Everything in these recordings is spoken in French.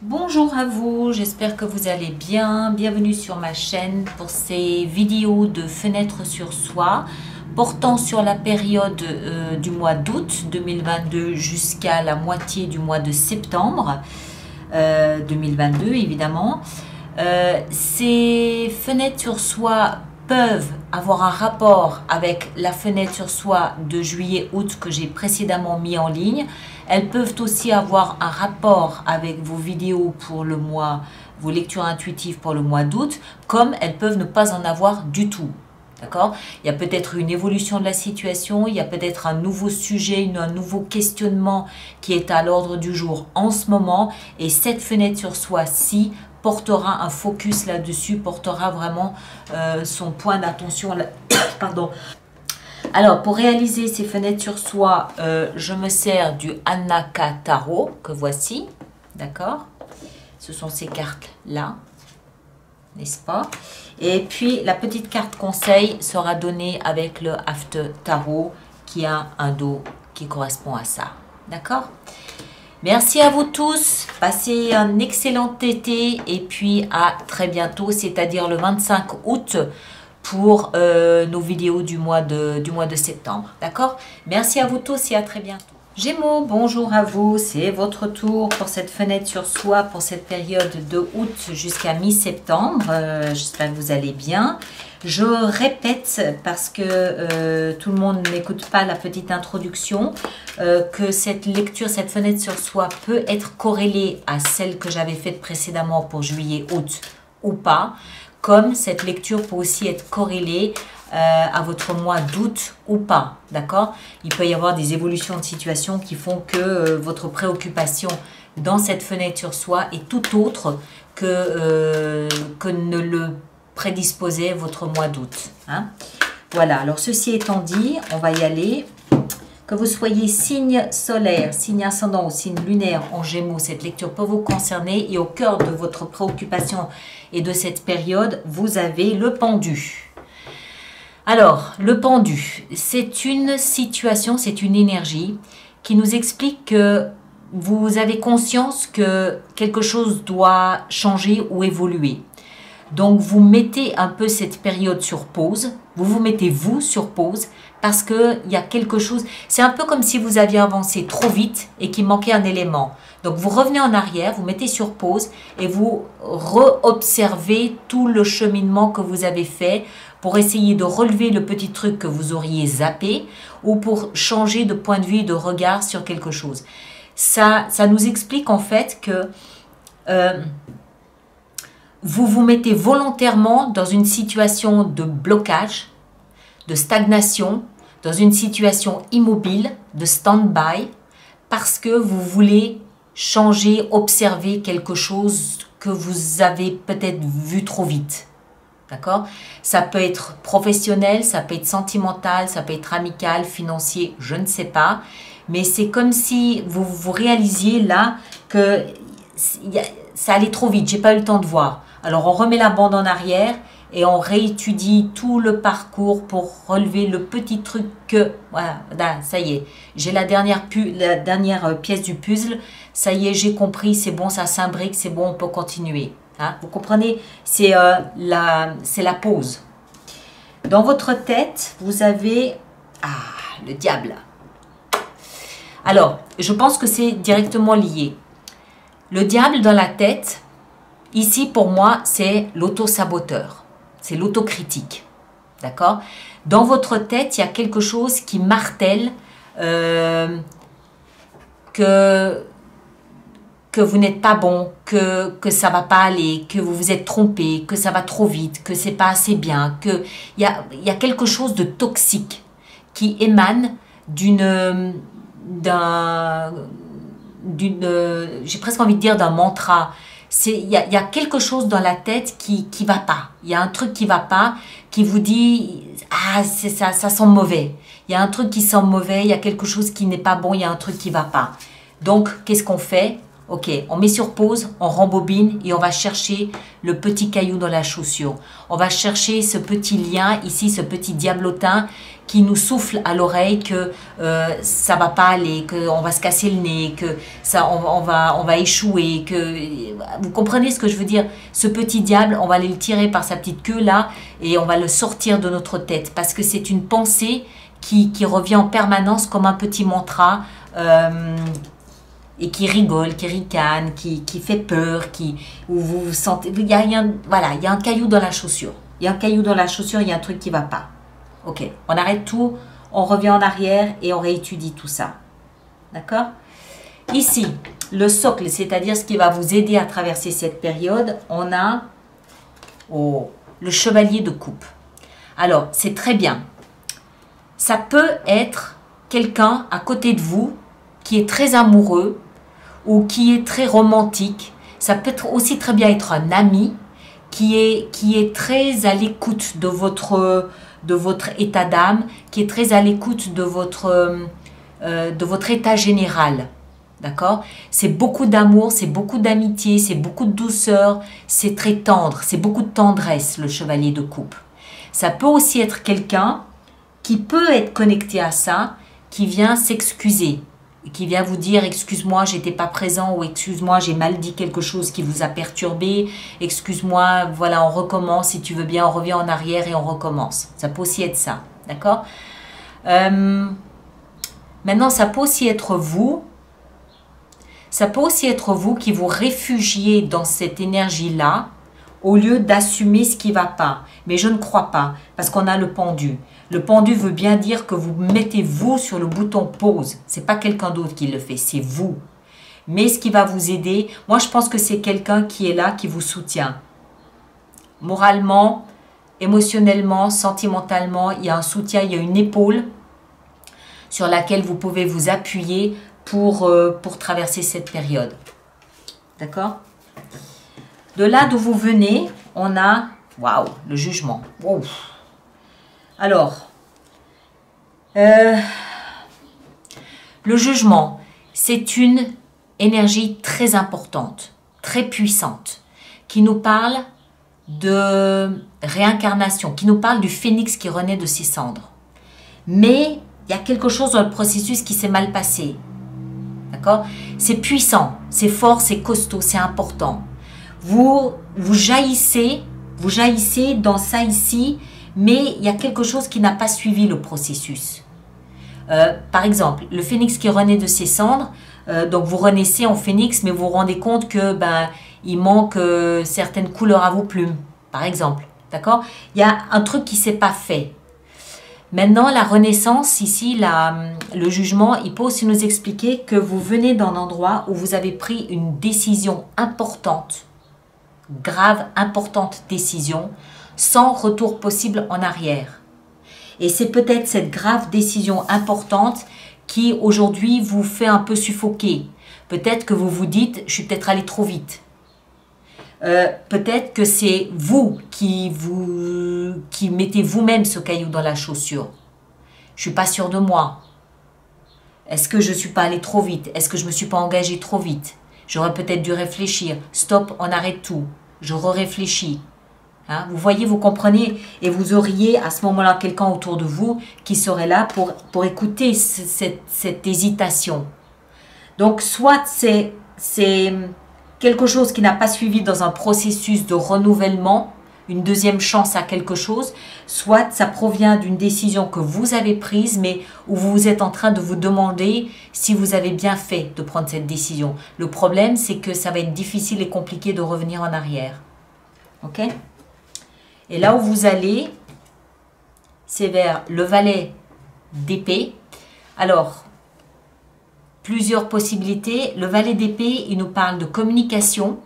Bonjour à vous, j'espère que vous allez bien. Bienvenue sur ma chaîne pour ces vidéos de fenêtre sur soi portant sur la période du mois d'août 2022 jusqu'à la moitié du mois de septembre 2022 évidemment. Ces fenêtres sur soi peuvent avoir un rapport avec la fenêtre sur soi de juillet-août que j'ai précédemment mis en ligne. Elles peuvent aussi avoir un rapport avec vos vidéos pour le mois, vos lectures intuitives pour le mois d'août, comme elles peuvent ne pas en avoir du tout. D'accord? Il y a peut-être une évolution de la situation, il y a peut-être un nouveau sujet, un nouveau questionnement qui est à l'ordre du jour en ce moment. Et cette fenêtre sur soi-ci portera un focus là-dessus, portera vraiment son point d'attention. Pardon. Alors, pour réaliser ces fenêtres sur soi, je me sers du Anaka Tarot, que voici. D'accord? Ce sont ces cartes-là, n'est-ce pas? Et puis, la petite carte conseil sera donnée avec le After Tarot, qui a un dos qui correspond à ça. D'accord? Merci à vous tous, passez un excellent été et puis à très bientôt, c'est-à-dire le 25 août pour nos vidéos du mois de septembre. D'accord? Merci à vous tous et à très bientôt. Gémeaux, bonjour à vous, c'est votre tour pour cette fenêtre sur soi pour cette période de août jusqu'à mi-septembre. J'espère que vous allez bien. Je répète parce que tout le monde n'écoute pas la petite introduction, que cette lecture, cette fenêtre sur soi peut être corrélée à celle que j'avais faite précédemment pour juillet-août ou pas, comme cette lecture peut aussi être corrélée à votre mois d'août ou pas, d'accord? Il peut y avoir des évolutions de situation qui font que votre préoccupation dans cette fenêtre sur soi est tout autre que ne le prédisposait votre mois d'août. Hein? Voilà, alors ceci étant dit, on va y aller. Que vous soyez signe solaire, signe ascendant ou signe lunaire en Gémeaux, cette lecture peut vous concerner et au cœur de votre préoccupation et de cette période, vous avez le pendu. Alors, le pendu, c'est une situation, c'est une énergie qui nous explique que vous avez conscience que quelque chose doit changer ou évoluer. Donc, vous mettez un peu cette période sur pause, vous mettez vous sur pause parce qu'il y a quelque chose, c'est un peu comme si vous aviez avancé trop vite et qu'il manquait un élément. Donc, vous revenez en arrière, vous mettez sur pause et vous re-observez tout le cheminement que vous avez fait pour essayer de relever le petit truc que vous auriez zappé ou pour changer de point de vue, de regard sur quelque chose. Ça nous explique en fait que vous vous mettez volontairement dans une situation de blocage, de stagnation, dans une situation immobile, de stand-by, parce que vous voulez changer, observer quelque chose que vous avez peut-être vu trop vite. D'accord? Ça peut être professionnel, ça peut être sentimental, ça peut être amical, financier, je ne sais pas. Mais c'est comme si vous réalisiez là que ça allait trop vite, j'ai pas eu le temps de voir. Alors on remet la bande en arrière et on réétudie tout le parcours pour relever le petit truc que, voilà, ça y est, j'ai la dernière pièce du puzzle, ça y est, j'ai compris, c'est bon, ça s'imbrique, c'est bon, on peut continuer. Hein? Vous comprenez? C'est la pause. Dans votre tête, vous avez le diable. Alors, je pense que c'est directement lié. Le diable dans la tête, ici pour moi, c'est l'auto-saboteur. C'est l'autocritique. D'accord? Dans votre tête, il y a quelque chose qui martèle que vous n'êtes pas bon, que ça va pas aller, que vous vous êtes trompé, que ça va trop vite, que c'est pas assez bien, qu'il y a quelque chose de toxique qui émane j'ai presque envie de dire d'un mantra. Il y a quelque chose dans la tête qui va pas. Il y a un truc qui va pas, qui vous dit c'est ça sent mauvais. Il y a un truc qui sent mauvais, il y a quelque chose qui n'est pas bon, il y a un truc qui va pas. Donc, qu'est-ce qu'on fait? Ok, on met sur pause, on rembobine et on va chercher le petit caillou dans la chaussure. On va chercher ce petit lien ici, ce petit diablotin qui nous souffle à l'oreille que ça va pas aller, qu'on va se casser le nez, que ça, on va échouer, que vous comprenez ce que je veux dire? Ce petit diable, on va aller le tirer par sa petite queue là et on va le sortir de notre tête parce que c'est une pensée qui revient en permanence comme un petit mantra. Et qui rigole, qui ricane, qui fait peur, où vous vous sentez... voilà, il y a un caillou dans la chaussure. Il y a un caillou dans la chaussure, il y a un truc qui ne va pas. Ok, on arrête tout, on revient en arrière et on réétudie tout ça. D'accord? Ici, le socle, c'est-à-dire ce qui va vous aider à traverser cette période, on a le chevalier de coupe. Alors, c'est très bien. Ça peut être quelqu'un à côté de vous qui est très amoureux ou qui est très romantique. Ça peut aussi très bien être un ami qui est très à l'écoute de votre état d'âme, qui est très à l'écoute de votre état général. D'accord? C'est beaucoup d'amour, c'est beaucoup d'amitié, c'est beaucoup de douceur, c'est très tendre, c'est beaucoup de tendresse, le chevalier de coupe. Ça peut aussi être quelqu'un qui peut être connecté à ça, qui vient s'excuser, qui vient vous dire « excuse-moi, j'étais pas présent » ou « excuse-moi, j'ai mal dit quelque chose qui vous a perturbé, excuse-moi, voilà, on recommence, si tu veux bien, on revient en arrière et on recommence ». Ça peut aussi être ça, d'accord? Maintenant, ça peut aussi être vous. Ça peut aussi être vous qui vous réfugiez dans cette énergie-là au lieu d'assumer ce qui ne va pas. Mais je ne crois pas, parce qu'on a le pendu. Le pendu veut bien dire que vous mettez vous sur le bouton pause. Ce n'est pas quelqu'un d'autre qui le fait, c'est vous. Mais ce qui va vous aider, moi je pense que c'est quelqu'un qui est là, qui vous soutient. Moralement, émotionnellement, sentimentalement, il y a un soutien, il y a une épaule sur laquelle vous pouvez vous appuyer pour traverser cette période. D'accord? De là d'où vous venez, on a, waouh, le jugement. Wow. Alors, le jugement, c'est une énergie très importante, très puissante, qui nous parle de réincarnation, qui nous parle du phénix qui renaît de ses cendres. Mais il y a quelque chose dans le processus qui s'est mal passé. D'accord? C'est puissant, c'est fort, c'est costaud, c'est important. Vous jaillissez dans ça ici, mais il y a quelque chose qui n'a pas suivi le processus. Par exemple, le phénix qui renaît de ses cendres, donc vous renaissez en phénix, mais vous vous rendez compte que il manque certaines couleurs à vos plumes, par exemple. D'accord? Il y a un truc qui ne s'est pas fait. Maintenant, la renaissance, ici, le jugement, il peut aussi nous expliquer que vous venez d'un endroit où vous avez pris une décision importante, grave, importante décision, sans retour possible en arrière. Et c'est peut-être cette grave décision importante qui, aujourd'hui, vous fait un peu suffoquer. Peut-être que vous vous dites, je suis peut-être allé trop vite. Peut-être que c'est vous qui mettez vous-même ce caillou dans la chaussure. Je suis pas sûre de moi. Est-ce que je suis pas allé trop vite? Est-ce que je me suis pas engagée trop vite? J'aurais peut-être dû réfléchir. Stop, on arrête tout. Je réfléchis. Hein? Vous voyez, vous comprenez? Et vous auriez à ce moment-là quelqu'un autour de vous qui serait là pour écouter cette hésitation. Donc, soit c'est quelque chose qui n'a pas suivi dans un processus de renouvellement, une deuxième chance à quelque chose, soit ça provient d'une décision que vous avez prise, mais où vous êtes en train de vous demander si vous avez bien fait de prendre cette décision. Le problème, c'est que ça va être difficile et compliqué de revenir en arrière. Ok? Et là où vous allez, c'est vers le valet d'épée. Alors, plusieurs possibilités. Le valet d'épée, il nous parle de communication,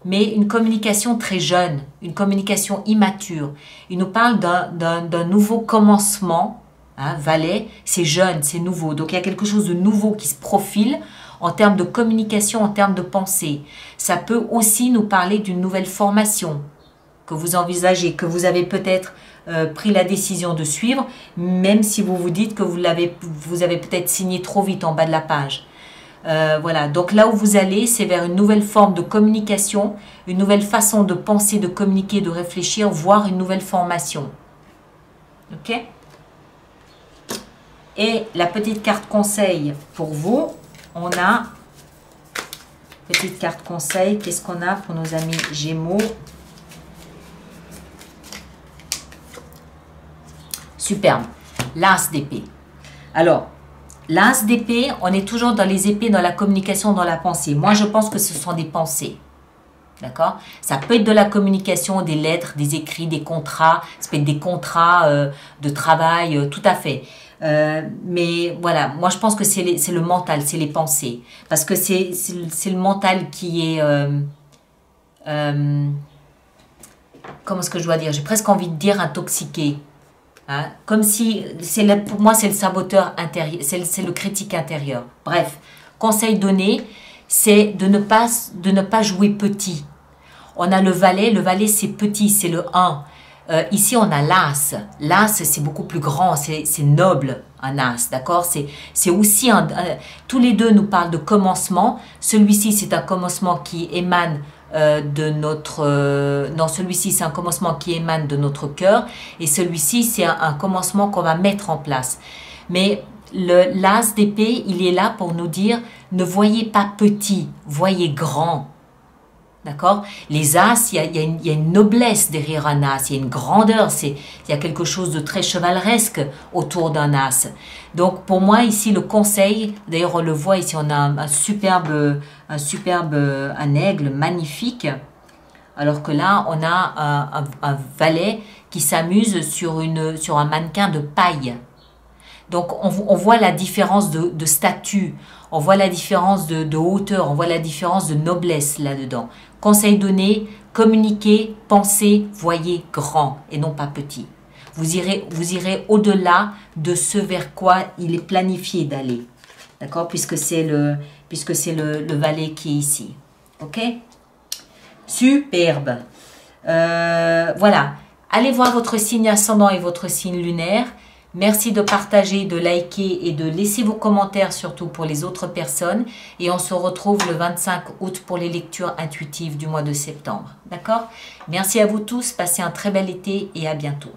mais une communication très jeune, une communication immature. Il nous parle d'un nouveau commencement. Hein, valet, c'est jeune, c'est nouveau. Donc, il y a quelque chose de nouveau qui se profile en termes de communication, en termes de pensée. Ça peut aussi nous parler d'une nouvelle formation que vous envisagez, que vous avez peut-être pris la décision de suivre, même si vous vous dites que vous avez peut-être signé trop vite en bas de la page. Voilà, donc là où vous allez, c'est vers une nouvelle forme de communication, une nouvelle façon de penser, de communiquer, de réfléchir, voire une nouvelle formation. Ok? Et la petite carte conseil pour vous, on a, petite carte conseil, qu'est-ce qu'on a pour nos amis Gémeaux? Superbe, l'as d'épée. Alors, l'as d'épée, on est toujours dans les épées, dans la communication, dans la pensée. Moi, je pense que ce sont des pensées. D'accord? Ça peut être de la communication, des lettres, des écrits, des contrats. Ça peut être des contrats de travail, tout à fait. Mais voilà, moi, je pense que c'est le mental, c'est les pensées. Parce que c'est le mental qui est... comment est-ce que je dois dire? J'ai presque envie de dire intoxiqué. Hein, comme si, pour moi, c'est le saboteur intérieur, c'est le critique intérieur. Bref, conseil donné, c'est de ne pas jouer petit. On a le valet c'est petit, c'est le 1. Ici, on a l'as. L'as, c'est beaucoup plus grand, c'est noble, un as, d'accord? C'est aussi, tous les deux nous parlent de commencement. Celui-ci, c'est un commencement qui émane de notre... non, celui-ci, c'est un commencement qui émane de notre cœur. Et celui-ci, c'est un commencement qu'on va mettre en place. Mais l'as d'épée, il est là pour nous dire, ne voyez pas petit, voyez grand. D'accord? Les as, il y a une noblesse derrière un as, il y a une grandeur, il y a quelque chose de très chevaleresque autour d'un as. Donc pour moi ici le conseil, d'ailleurs on le voit ici, on a un superbe, un aigle magnifique, alors que là on a un valet qui s'amuse sur un mannequin de paille. Donc on voit la différence de statut, on voit la différence de hauteur, on voit la différence de noblesse là-dedans. Conseil donné, communiquez, pensez, voyez grand et non pas petit. Vous irez au-delà de ce vers quoi il est planifié d'aller. D'accord? Puisque c'est le valet qui est ici. Ok? Superbe. Voilà. Allez voir votre signe ascendant et votre signe lunaire. Merci de partager, de liker et de laisser vos commentaires surtout pour les autres personnes. Et on se retrouve le 25 août pour les lectures intuitives du mois de septembre. D'accord? Merci à vous tous, passez un très bel été et à bientôt.